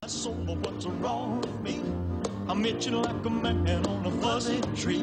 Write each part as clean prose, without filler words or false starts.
So what's wrong with me? I'm itching like a man on a fuzzy tree.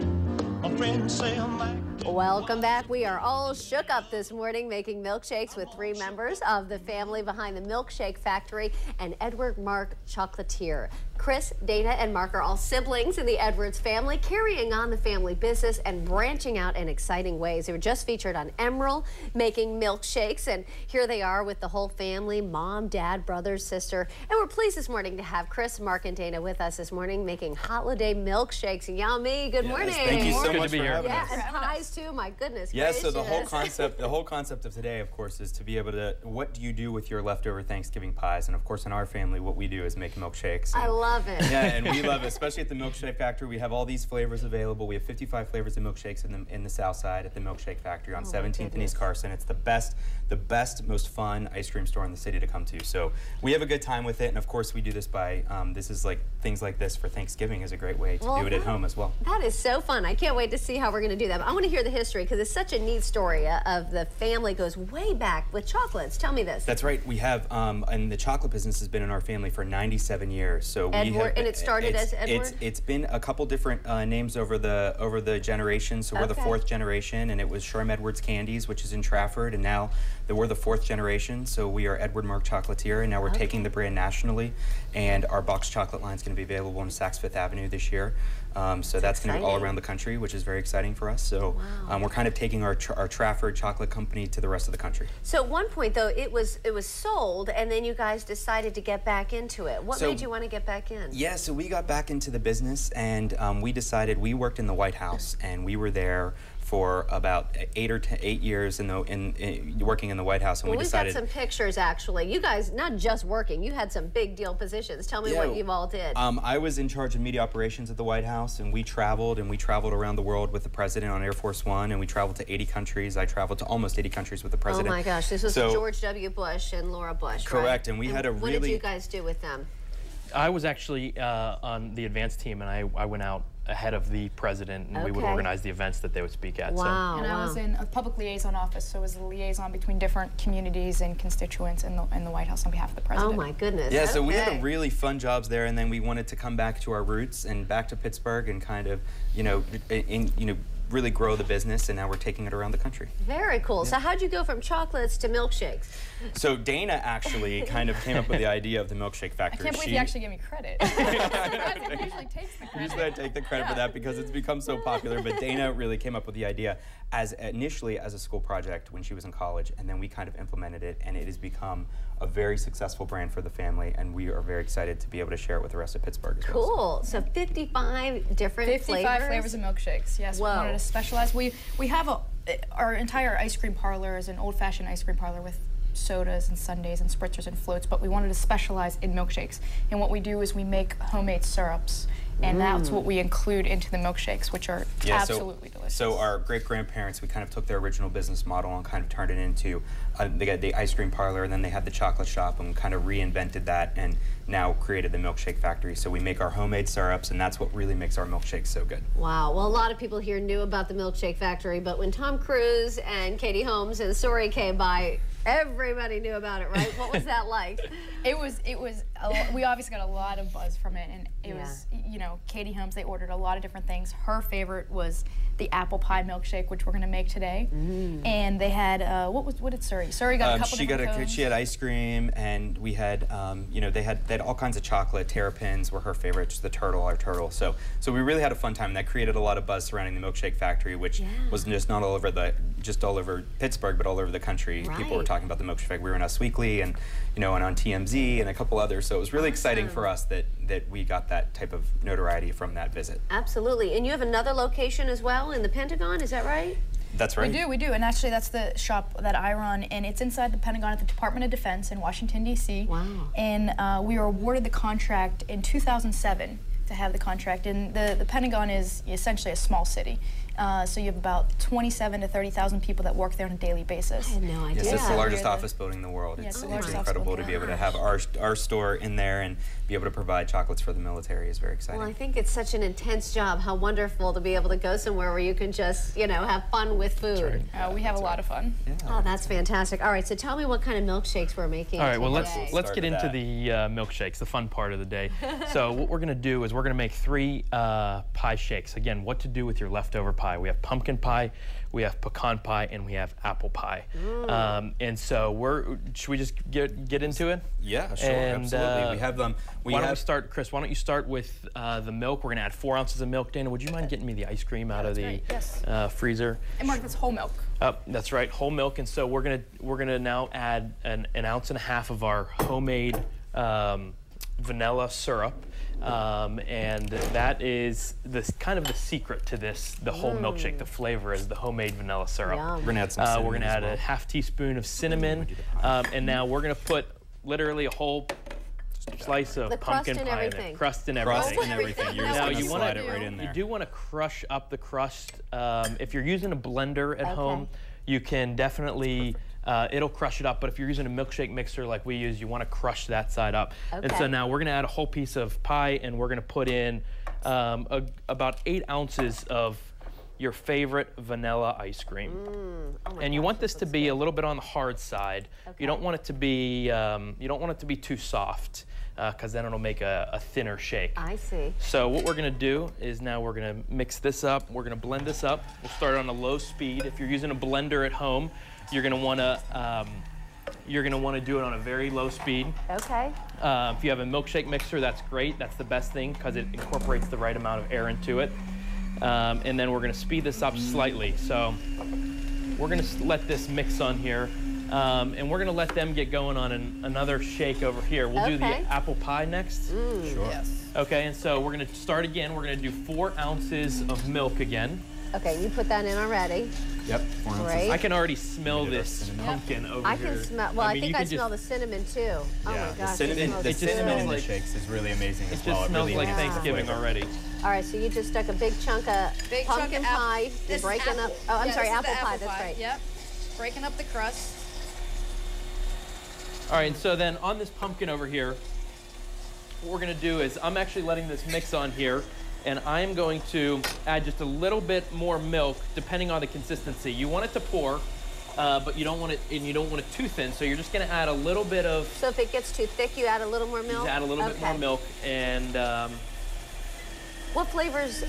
My friends say I'm acting. Welcome back. We are all shook up this morning making milkshakes with three members of the family behind the Milkshake Factory and Edward Marc Chocolatier. Chris, Dana, and Marc are all siblings in the Edwards family, carrying on the family business and branching out in exciting ways. They were just featured on Emerald making milkshakes, and here they are with the whole family, mom, dad, brother, sister. And we're pleased this morning to have Chris, Marc, and Dana with us this morning making holiday milkshakes. Yummy. Good morning. Thank you so much for having us. And pies too, my goodness. Yeah, so the whole concept of today, of course, is to be able to, what do you do with your leftover Thanksgiving pies? And of course, in our family, what we do is make milkshakes. I love it. Yeah, and we love it, especially at the Milkshake Factory. We have all these flavors available. We have 55 flavors of milkshakes in the South Side at the Milkshake Factory on 17th and East Carson. It's the best, most fun ice cream store in the city to come to. So we have a good time with it, and of course, we do this by, this is like, things like this for Thanksgiving is a great way to do it at home as well. That is so fun. I can't wait to see how we're going to do that. But I want to hear the history, because it's such a neat story of the family goes way back with chocolates. Tell me this. That's right. We have, and the chocolate business has been in our family for 97 years. So Edward, and it started as Edward? It's been a couple different names over the generations. So we're the fourth generation, and it was Sherm Edwards Candies, which is in Trafford, and now we're the fourth generation. So we are Edward Marc Chocolatier, and now we're taking the brand nationally, and our boxed chocolate line is going to be available on Saks Fifth Avenue this year. So that's going to be all around the country, which is very exciting for us. So we're kind of taking our Trafford chocolate company to the rest of the country. So at one point, though, it was sold, and then you guys decided to get back into it. What made you want to get back in? Yeah, so we got back into the business, and we decided, we worked in the White House, and we were there for about 8 years working in the White House, and well, we decided. We've got some pictures, actually. You guys, not just working, you had some big deal positions. Tell me what you all did. I was in charge of media operations at the White House, and we traveled around the world with the president on Air Force One, and we traveled to 80 countries. I traveled to almost 80 countries with the president. Oh my gosh, this was George W. Bush and Laura Bush, correct, right? And we had a really. What did you guys do with them? I was actually on the advance team, and I went out ahead of the president, and we would organize the events that they would speak at. Wow. And I was in a public liaison office, so it was a liaison between different communities and constituents in the White House on behalf of the president. Oh my goodness. Yeah, so we had a really fun jobs there, and then we wanted to come back to our roots and back to Pittsburgh and kind of, really grow the business, and now we're taking it around the country. Very cool. So how'd you go from chocolates to milkshakes? So Dana actually kind of came up with the idea of the Milkshake Factory. I can't believe you actually gave me credit. Usually takes the credit. Usually I take the credit for that because it's become so popular, but Dana really came up with the idea initially as a school project when she was in college, and then we kind of implemented it, and it has become a very successful brand for the family, and we are very excited to be able to share it with the rest of Pittsburgh as well. Cool. So 55 different 55 flavors of milkshakes. Yes, we wanted to specialize. We have our entire ice cream parlor is an old-fashioned ice cream parlor with sodas and sundaes and spritzers and floats, but we wanted to specialize in milkshakes. And what we do is we make homemade syrups, and that's what we include into the milkshakes, which are absolutely delicious. So our great-grandparents, we kind of took their original business model and kind of turned it into, they got the ice cream parlor, and then they had the chocolate shop, and we kind of reinvented that and now created the Milkshake Factory. So we make our homemade syrups, and that's what really makes our milkshakes so good. Wow. Well, a lot of people here knew about the Milkshake Factory, but when Tom Cruise and Katie Holmes and Sori came by, everybody knew about it, right? What was that like? It was we obviously got a lot of buzz from it, and it was, Katie Holmes, they ordered a lot of different things. Her favorite was the apple pie milkshake, which we're going to make today. And they had, what did Suri? Suri got a couple different cones. She had ice cream, and we had, they had all kinds of chocolate. Terrapins were her favorite, just our turtle. So we really had a fun time, and that created a lot of buzz surrounding the Milkshake Factory, which was just not all over Pittsburgh, but all over the country. Right. People were talking about the Milkshake Factory. We were in Us Weekly, and and on TMZ and a couple others. So it was really exciting for us that we got that type of notoriety from that visit. Absolutely. And you have another location as well in the Pentagon, is that right? That's right. We do, and actually that's the shop that I run, and it's inside the Pentagon at the Department of Defense in Washington, D.C. Wow. And we were awarded the contract in 2007 to have the contract. And the Pentagon is essentially a small city. So you have about 27 to 30,000 people that work there on a daily basis. I had no idea. Yes, it's the largest office building in the world. Yeah, It's it's incredible to be able to have our store in there and be able to provide chocolates for the military is very exciting. Well, I think it's such an intense job. How wonderful to be able to go somewhere where you can just, you know, have fun with food. Right. We have a lot of fun. Yeah. Oh, that's fantastic. All right, so tell me what kind of milkshakes we're making. All right, well, today. let's get into the milkshakes, the fun part of the day. So what we're going to do is we're going to make 3 pie shakes. Again, what to do with your leftover pie. We have pumpkin pie, we have pecan pie, and we have apple pie. And so should we just get into it? Yeah, sure, absolutely. We have them. Why don't we start, Chris? Why don't you start with the milk? We're going to add 4 ounces of milk. Dana, would you mind getting me the ice cream out of the freezer? And Mark, that's whole milk. That's right, whole milk. And so we're gonna now add an ounce and a half of our homemade vanilla syrup. And that is kind of the secret to this, the whole milkshake. The flavor is the homemade vanilla syrup. Yum. We're gonna add some cinnamon. We're gonna add a ½ teaspoon of cinnamon, and now we're gonna put literally a whole slice of pumpkin pie in there. Crust and everything. Crust and everything. You're just gonna slide it right in there. You do want to crush up the crust. If you're using a blender at home, you can definitely. It'll crush it up, but if you're using a milkshake mixer like we use, you want to crush that side up. And so now we're going to add a whole piece of pie, and we're going to put in about 8 ounces of your favorite vanilla ice cream. And you want this to be a little bit on the hard side. You don't want it to be too soft, because then it'll make a thinner shake. I see. So what we're going to do is now we're going to mix this up. We're going to blend this up. We'll start on a low speed. If you're using a blender at home, you're going to want to do it on a very low speed. Okay. If you have a milkshake mixer, that's great. That's the best thing because it incorporates the right amount of air into it. And then we're going to speed this up slightly. So we're going to let this mix on here. And we're going to let them get going on another shake over here. We'll do the apple pie next. Sure. Yes. Okay, and so we're going to start again. We're going to do 4 ounces of milk again. Okay, you put that in already. Yep, 4 ounces. Great. I can already smell this pumpkin over here. I can smell, well, I think I smell the cinnamon too. Oh my gosh. The cinnamon in the shakes is really amazing as well. It just smells like Thanksgiving already. All right, so you just stuck a big chunk of pumpkin pie. You're breaking up, oh, I'm sorry, apple pie, that's right. Yep, breaking up the crust. All right, so then on this pumpkin over here, what we're gonna do is I'm actually letting this mix on here, and I'm going to add just a little bit more milk, depending on the consistency. You want it to pour, but you don't want it too thin, so you're just gonna add a little bit of. So if it gets too thick, you add a little more milk? Just add a little bit more milk, and. What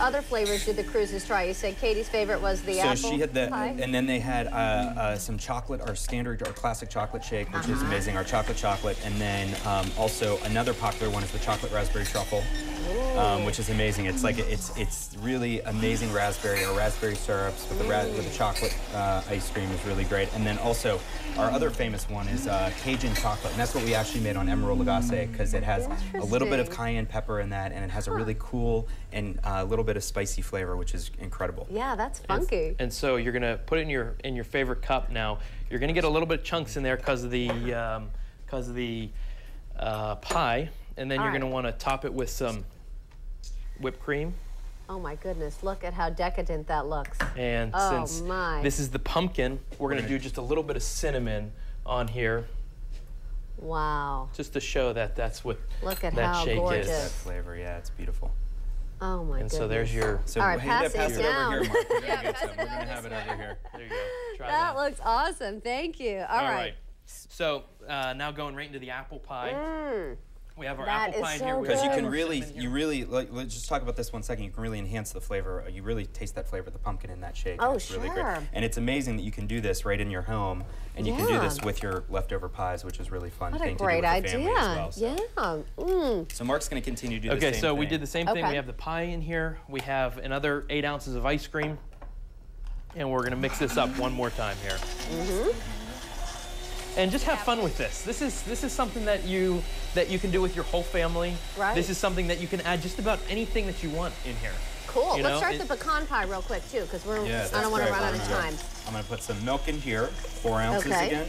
other flavors did the cruises try? You said Katie's favorite was the apple So she had pie? and then they had some chocolate, our classic chocolate shake, which is amazing, our chocolate, and then also another popular one is the chocolate raspberry truffle, which is amazing. It's like it's really amazing raspberry or raspberry syrups with the chocolate ice cream is really great. And then also our other famous one is Cajun chocolate, and that's what we actually made on Emerald Lagasse because it has a little bit of cayenne pepper in that, and it has a really cool and a little bit of spicy flavor, which is incredible. Yeah, that's funky. And so you're gonna put it in your favorite cup now. You're gonna get a little bit of chunks in there because of the pie, and then you're gonna want to top it with some whipped cream. Oh my goodness, look at how decadent that looks. And since this is the pumpkin, we're gonna do just a little bit of cinnamon on here. Wow. Just to show that that's what look at that how shake gorgeous. is. That flavor, yeah, it's beautiful. Oh my goodness. And so there's your. So all right, pass it down. down. Over here, Mark. We're gonna get some. We're gonna have it over here. There you go. Try that looks awesome. Thank you. All right. So now going right into the apple pie. We have our apple pie in here. Because you really, let's just talk about this 1 second. You can really enhance the flavor. You really taste that flavor of the pumpkin in that shake. Oh, it's really great. And it's amazing that you can do this right in your home, and you can do this with your leftover pies, which is really fun. What a great idea. As well, so. So Mark's going to continue to do the same thing. Okay, so we did the same thing. We have the pie in here. We have another 8 ounces of ice cream, and we're going to mix this up one more time here. And just have fun with this. This is something that you can do with your whole family. Right. This is something that you can add just about anything that you want in here. Cool. Let's start the pecan pie real quick too, because I don't want to run out of time. I'm going to put some milk in here, 4 ounces again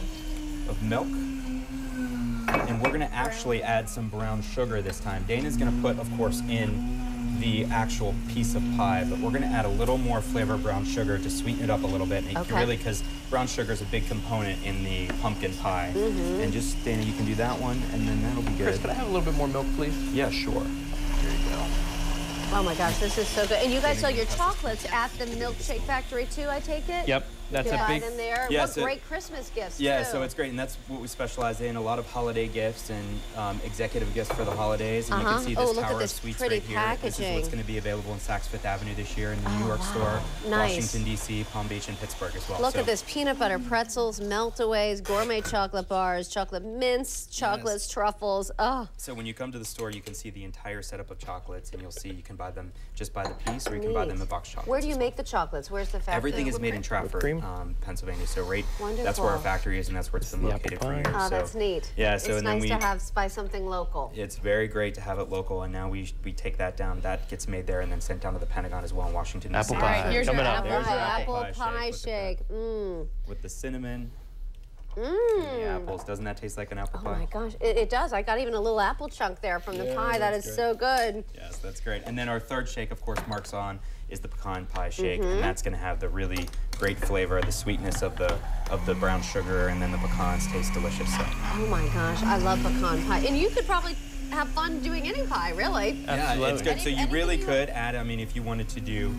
of milk. And we're going to actually add some brown sugar this time. Dana's going to put, of course, in the actual piece of pie, but we're going to add a little more flavor of brown sugar to sweeten it up a little bit. And really, because brown sugar is a big component in the pumpkin pie. And just, Dana, you can do that one, and then that'll be good. Chris, can I have a little bit more milk, please? Yeah, sure. There you go. Oh my gosh, this is so good. And you guys sell your chocolates at the Milkshake Factory too, I take it? Yep. That's a big in there. Yeah, what great Christmas gifts Yeah, too. so it's great, and that's what we specialize in, a lot of holiday gifts and executive gifts for the holidays. And you can see this tower of sweets right here. This is what's going to be available in Saks Fifth Avenue this year in the New York store, Washington, D.C., Palm Beach, and Pittsburgh as well. Look at this, peanut butter pretzels, melt-aways, gourmet chocolate bars, chocolate mints, chocolates, truffles. Oh. So when you come to the store, you can see the entire setup of chocolates, and you'll see you can buy them just by the piece, or you can buy them in box chocolates. Where do you make the chocolates? Where's the factory? Everything is made in Trafford, Pennsylvania. So that's where our factory is, and that's where it's been located for years. Oh, that's neat. Yeah, so it's nice to buy something local. It's very great to have it local, and now we take that down. That gets made there and then sent down to the Pentagon as well in Washington, D.C. Apple pie. Here's your apple pie shake. With the cinnamon. And the apples. Doesn't that taste like an apple pie? Oh my gosh, it does. I got even a little apple chunk there from the pie. That is so good. Yes, that's great. And then our third shake, of course, Marc's on, is the pecan pie shake, and that's going to have the really great flavor, the sweetness of the brown sugar, and then the pecans taste delicious. So. Oh my gosh, I love pecan pie. And you could probably have fun doing any pie, really. Yeah, it's good. So you really could add, I mean, if you wanted to do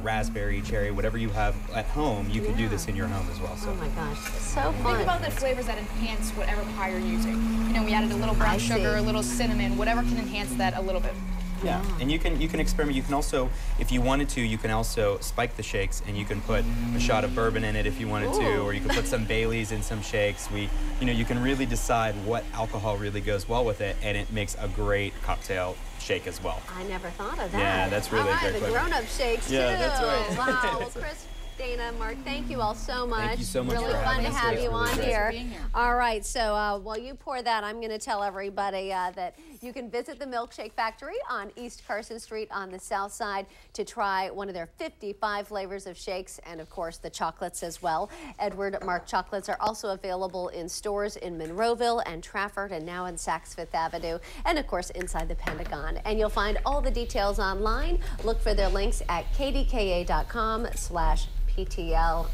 raspberry, cherry, whatever you have at home, you could do this in your home as well. So. Oh my gosh, it's so fun. Think about the flavors that enhance whatever pie you're using. You know, we added a little brown sugar, a little cinnamon, whatever can enhance that a little bit. Yeah, and you can experiment. You can also, if you wanted to, you can also spike the shakes, and you can put a shot of bourbon in it if you wanted to, or you can put some Baileys in some shakes. You can really decide what alcohol really goes well with it, and it makes a great cocktail shake as well. I never thought of that. Yeah, that's really great. The grown-up shakes too. Yeah, that's right. Wow. Well, Chris, Dana, Marc, thank you all so much. Thank you so much really for fun having to us. have It's you really on great. here. Being here. All right, so while you pour that, I'm going to tell everybody that you can visit the Milkshake Factory on East Carson Street on the south side to try one of their 55 flavors of shakes, and of course the chocolates as well. Edward Marc chocolates are also available in stores in Monroeville and Trafford, and now in Saks Fifth Avenue, and of course inside the Pentagon. And you'll find all the details online. Look for their links at kdka.com/PTL.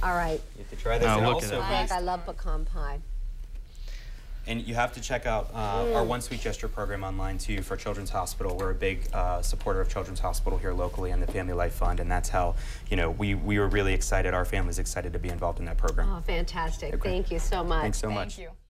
All right. You have to try this. Look at that. I love pecan pie. And you have to check out our One Sweet Gesture program online too for Children's Hospital. We're a big supporter of Children's Hospital here locally and the Family Life Fund, and that's how we were really excited. Our family's excited to be involved in that program. Oh, fantastic! Okay. Thank you so much. Thanks so much. Thank you.